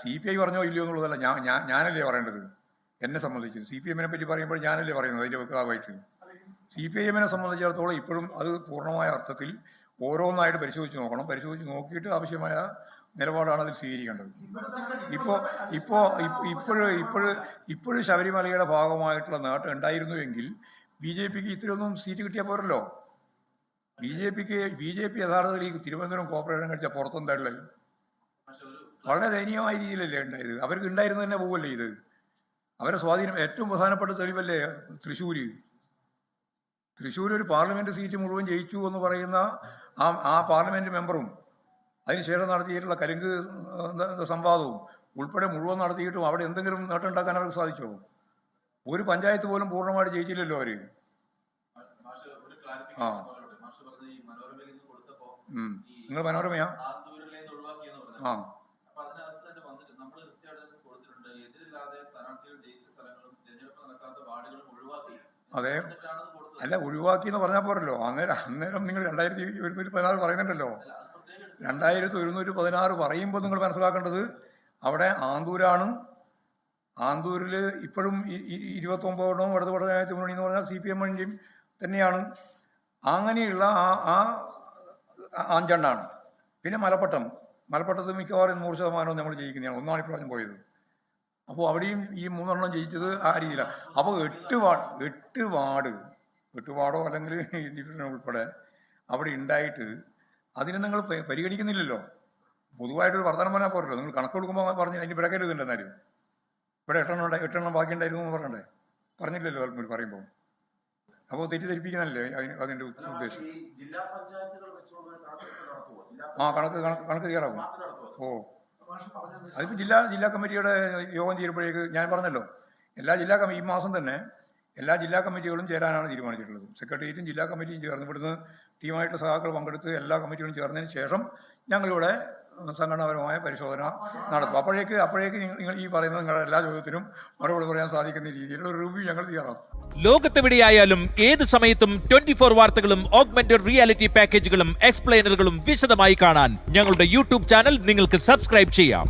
CPI പറഞ്ഞോ ഇല്ലയോ എന്നുള്ളതല്ല ഞാനല്ലേ പറയേണ്ടത്. എന്നെ സംബന്ധിച്ച് CPM-നെ പറ്റി പറയുമ്പോൾ ഞാനല്ലേ പറയുന്നത് അതിൻ്റെ വക്താവായിട്ട്. CPIM-നെ സംബന്ധിച്ചിടത്തോളം ഇപ്പോഴും അത് പൂർണ്ണമായ അർത്ഥത്തിൽ ഓരോന്നായിട്ട് പരിശോധിച്ച് നോക്കണം. പരിശോധിച്ച് നോക്കിയിട്ട് ആവശ്യമായ നിലപാടാണ് അതിൽ സ്വീകരിക്കേണ്ടത്. ഇപ്പോഴും ശബരിമലയുടെ ഭാഗമായിട്ടുള്ള നേട്ടം ഉണ്ടായിരുന്നു എങ്കിൽ BJP-ക്ക് ഇത്രയൊന്നും സീറ്റ് കിട്ടിയാൽ പോരല്ലോ. BJP യഥാർത്ഥത്തിൽ ഈ തിരുവനന്തപുരം കോർപ്പറേഷൻ കഴിച്ച പുറത്തെന്താണുള്ളത്? വളരെ ദയനീയമായ രീതിയിലല്ലേ ഉണ്ടായത്. അവർക്ക് ഉണ്ടായിരുന്നു തന്നെ പോവല്ലേ ഇത്. അവരെ സ്വാധീനം ഏറ്റവും പ്രധാനപ്പെട്ട തെളിവല്ലേ തൃശ്ശൂർ ഒരു പാർലമെന്റ് സീറ്റ് മുഴുവൻ ജയിച്ചു എന്ന് പറയുന്ന ആ പാർലമെന്റ് മെമ്പറും അതിനുശേഷം നടത്തിയിട്ടുള്ള കലുങ്ക് സംവാദവും ഉൾപ്പെടെ മുഴുവൻ നടത്തിയിട്ടും അവിടെ എന്തെങ്കിലും നേട്ടം ഉണ്ടാക്കാൻ അവർക്ക് സാധിച്ചോ? ഒരു പഞ്ചായത്ത് പോലും പൂർണ്ണമായിട്ട് ജയിച്ചില്ലല്ലോ അവര്. നിങ്ങൾ മനോരമയാ? അതെ, അല്ല ഒഴിവാക്കി എന്ന് പറഞ്ഞാൽ പോരല്ലോ. അന്നേരം നിങ്ങൾ 2116 പറയുന്നുണ്ടല്ലോ. 2116 പറയുമ്പോൾ നിങ്ങൾ മനസ്സിലാക്കേണ്ടത് അവിടെ ആന്തൂരാണ്. ആന്തൂരിൽ ഇപ്പോഴും 29 ഇടതുപക്ഷ മുന്നണി എന്ന് പറഞ്ഞാൽ CPM-ൻ്റെയും തന്നെയാണ്. അങ്ങനെയുള്ള ആ അഞ്ചെണ്ണാണ്. പിന്നെ മലപ്പട്ടത്ത് മിക്കവാറും 100% നമ്മൾ ജയിക്കുന്നതാണ്. ഒന്നാണ് ഇപ്രാവശ്യം പോയത്. അപ്പോൾ അവിടെയും ഈ 3 ജയിച്ചത് ആ രീതിയിലാണ്. അപ്പോൾ 8 വാർഡോ അല്ലെങ്കിൽ ഡിവിഷൻ ഉൾപ്പെടെ അവിടെ ഉണ്ടായിട്ട് അതിനെ നിങ്ങൾ പരിഗണിക്കുന്നില്ലല്ലോ. പൊതുവായിട്ടൊരു വർധനം പറഞ്ഞാൽ പോരല്ലോ. നിങ്ങൾ കണക്ക് കൊടുക്കുമ്പോൾ പറഞ്ഞ് അതിന് ബ്രാക്കറ്റ് ഇതുണ്ടെന്നാലും ഇവിടെ 8 ബാക്കി ഉണ്ടായിരുന്നു എന്ന് പറയണ്ടേ? പറഞ്ഞില്ലല്ലോ പറയുമ്പോൾ. അപ്പോൾ തെറ്റിദ്ധരിപ്പിക്കുന്നല്ലേ അതിൻ്റെ ഉദ്ദേശം. കണക്ക് തയ്യാറാകും. അതിപ്പോൾ ജില്ലാ കമ്മിറ്റിയുടെ യോഗം ചേരുമ്പോഴേക്ക് ഞാൻ പറഞ്ഞല്ലോ, ഈ മാസം തന്നെ എല്ലാ ജില്ലാ കമ്മിറ്റികളും ചേരാനാണ് തീരുമാനിച്ചിട്ടുള്ളത്. സെക്രട്ടേറിയറ്റും ജില്ലാ കമ്മിറ്റിയും ചേർന്ന് ഇവിടുന്ന് ടീമായിട്ട് സഹാക്കൾ പങ്കെടുത്ത് എല്ലാ കമ്മിറ്റികളും ചേർന്നതിന് ശേഷം ഞങ്ങളിവിടെ സംഘടനാപരമായ പരിശോധന നടത്തും. അപ്പോഴേക്ക് നിങ്ങൾ ഈ പറയുന്ന നിങ്ങളുടെ എല്ലാ ചോദ്യത്തിനും മറുപടി പറയാൻ സാധിക്കുന്ന രീതിയിലുള്ള ഒരു റിവ്യൂ ഞങ്ങൾ തയ്യാറാക്കും. ലോകത്തെവിടെയായാലും ഏത് സമയത്തും 24 വാർത്തകളും ഓഗ്മെന്റഡ് റിയാലിറ്റി പാക്കേജുകളും എക്സ്പ്ലെയിനറുകളും വിശദമായി കാണാൻ ഞങ്ങളുടെ YouTube ചാനൽ നിങ്ങൾക്ക് സബ്സ്ക്രൈബ് ചെയ്യാം.